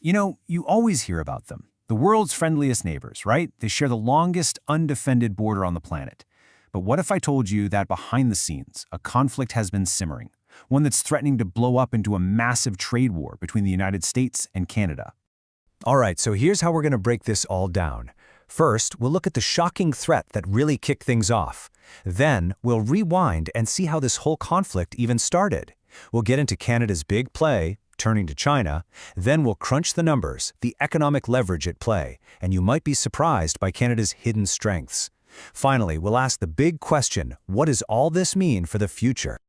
You know, you always hear about them. The world's friendliest neighbors, right? They share the longest undefended border on the planet. But what if I told you that behind the scenes, a conflict has been simmering, one that's threatening to blow up into a massive trade war between the United States and Canada? All right, so here's how we're going to break this all down. First, we'll look at the shocking threat that really kicked things off. Then, we'll rewind and see how this whole conflict even started. We'll get into Canada's big play, turning to China. Then we'll crunch the numbers, the economic leverage at play, and you might be surprised by Canada's hidden strengths. Finally, we'll ask the big question, what does all this mean for the future?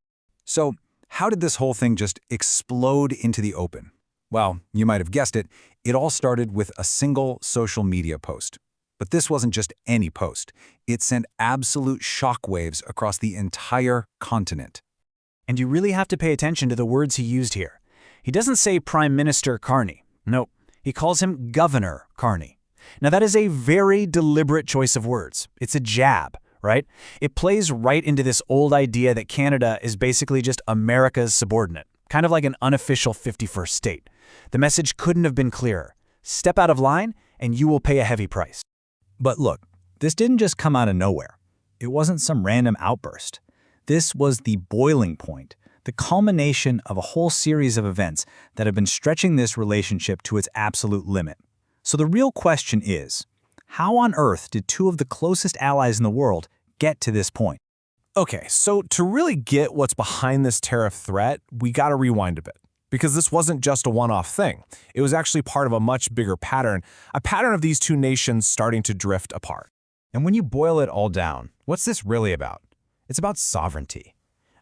So, how did this whole thing just explode into the open? Well, you might have guessed it, it all started with a single social media post. But this wasn't just any post. It sent absolute shockwaves across the entire continent. And you really have to pay attention to the words he used here. He doesn't say Prime Minister Carney. No, he calls him Governor Carney. Now that is a very deliberate choice of words. It's a jab, right? It plays right into this old idea that Canada is basically just America's subordinate, kind of like an unofficial 51st state. The message couldn't have been clearer. Step out of line and you will pay a heavy price. But look, this didn't just come out of nowhere. It wasn't some random outburst. This was the boiling point, the culmination of a whole series of events that have been stretching this relationship to its absolute limit. So the real question is, how on earth did two of the closest allies in the world get to this point? Okay, so to really get what's behind this tariff threat, we gotta rewind a bit. Because this wasn't just a one-off thing. It was actually part of a much bigger pattern, a pattern of these two nations starting to drift apart. And when you boil it all down, what's this really about? It's about sovereignty.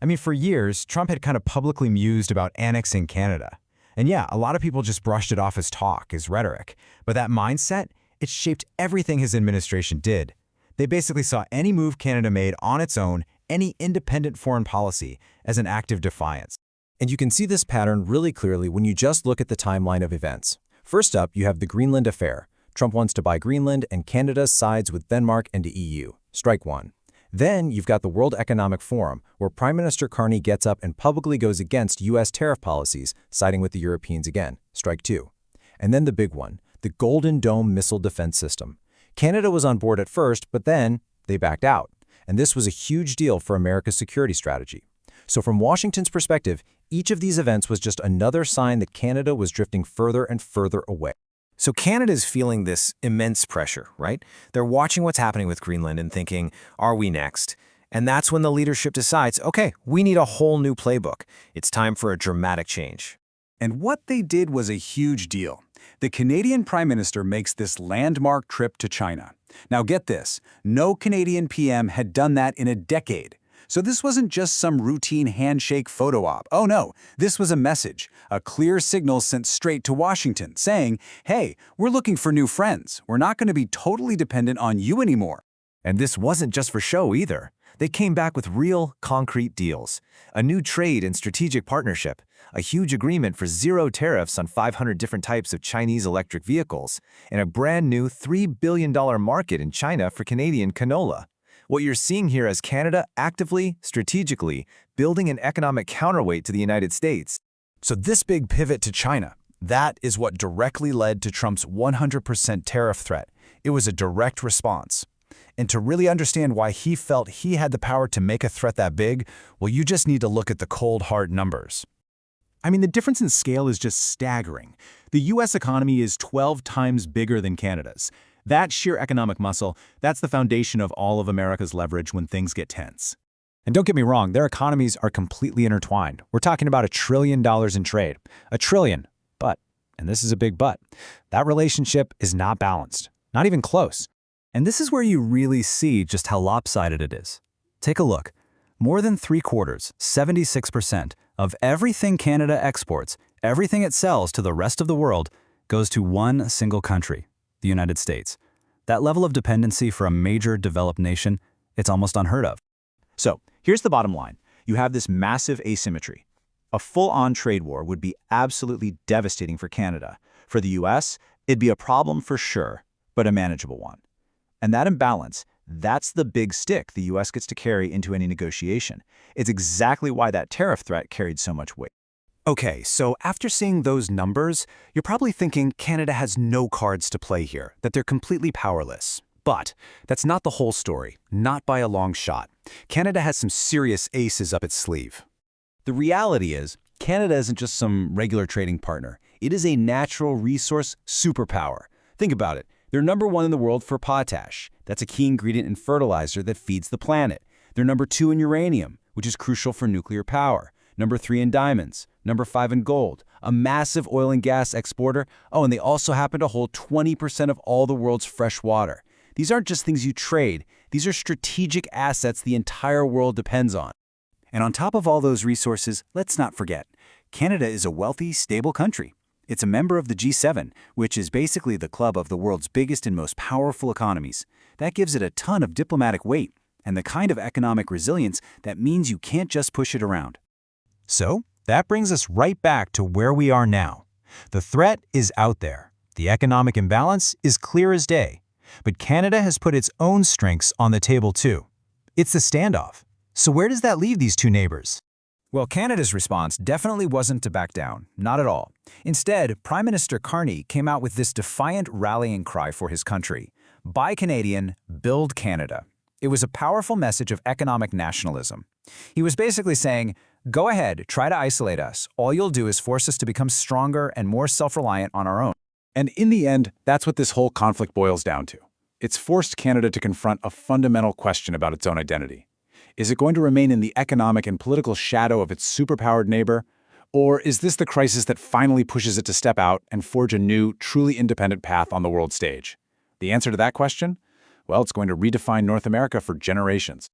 I mean, for years, Trump had kind of publicly mused about annexing Canada. And yeah, a lot of people just brushed it off as talk, as rhetoric. But that mindset, it shaped everything his administration did. They basically saw any move Canada made on its own, any independent foreign policy, as an act of defiance. And you can see this pattern really clearly when you just look at the timeline of events. First up, you have the Greenland affair. Trump wants to buy Greenland, and Canada sides with Denmark and the EU. Strike one. Then you've got the World Economic Forum, where Prime Minister Carney gets up and publicly goes against U.S. tariff policies, siding with the Europeans again. Strike two. And then the big one, the Golden Dome missile defense system. Canada was on board at first, but then they backed out. And this was a huge deal for America's security strategy. So from Washington's perspective, each of these events was just another sign that Canada was drifting further and further away. So Canada's feeling this immense pressure, right? They're watching what's happening with Greenland and thinking, are we next? And that's when the leadership decides, okay, we need a whole new playbook. It's time for a dramatic change. And what they did was a huge deal. The Canadian Prime Minister makes this landmark trip to China. Now get this, no Canadian PM had done that in a decade. So this wasn't just some routine handshake photo op. Oh no, this was a message, a clear signal sent straight to Washington saying, hey, we're looking for new friends. We're not going to be totally dependent on you anymore. And this wasn't just for show either. They came back with real, concrete deals. A new trade and strategic partnership, a huge agreement for zero tariffs on 500 different types of Chinese electric vehicles, and a brand new $3 billion market in China for Canadian canola. What you're seeing here is Canada actively, strategically, building an economic counterweight to the United States. So this big pivot to China, that is what directly led to Trump's 100% tariff threat. It was a direct response. And to really understand why he felt he had the power to make a threat that big, well, you just need to look at the cold, hard numbers. I mean, the difference in scale is just staggering. The U.S. economy is 12 times bigger than Canada's. That sheer economic muscle, that's the foundation of all of America's leverage when things get tense. And don't get me wrong, their economies are completely intertwined. We're talking about $1 trillion in trade. $1 trillion. But, and this is a big but, that relationship is not balanced. Not even close. And this is where you really see just how lopsided it is. Take a look. More than 3/4, 76%, of everything Canada exports, everything it sells to the rest of the world, goes to one single country, the United States. That level of dependency for a major developed nation, it's almost unheard of. So, here's the bottom line. You have this massive asymmetry. A full-on trade war would be absolutely devastating for Canada. For the US, it'd be a problem for sure, but a manageable one. And that imbalance, that's the big stick the US gets to carry into any negotiation. It's exactly why that tariff threat carried so much weight. Okay, so after seeing those numbers, you're probably thinking Canada has no cards to play here, that they're completely powerless. But that's not the whole story, not by a long shot. Canada has some serious aces up its sleeve. The reality is, Canada isn't just some regular trading partner. It is a natural resource superpower. Think about it. They're #1 in the world for potash. That's a key ingredient in fertilizer that feeds the planet. They're #2 in uranium, which is crucial for nuclear power. #3 in diamonds. #5 in gold. A massive oil and gas exporter. Oh, and they also happen to hold 20% of all the world's fresh water. These aren't just things you trade. These are strategic assets the entire world depends on. And on top of all those resources, let's not forget, Canada is a wealthy, stable country. It's a member of the G7, which is basically the club of the world's biggest and most powerful economies. That gives it a ton of diplomatic weight and the kind of economic resilience that means you can't just push it around. So, that brings us right back to where we are now. The threat is out there. The economic imbalance is clear as day. But Canada has put its own strengths on the table too. It's the standoff. So where does that leave these two neighbors? Well, Canada's response definitely wasn't to back down, not at all. Instead, Prime Minister Carney came out with this defiant rallying cry for his country: Buy Canadian, build Canada. It was a powerful message of economic nationalism. He was basically saying, go ahead, try to isolate us. All you'll do is force us to become stronger and more self-reliant on our own. And in the end, that's what this whole conflict boils down to. It's forced Canada to confront a fundamental question about its own identity. Is it going to remain in the economic and political shadow of its superpowered neighbor? Or is this the crisis that finally pushes it to step out and forge a new, truly independent path on the world stage? The answer to that question? Well, it's going to redefine North America for generations.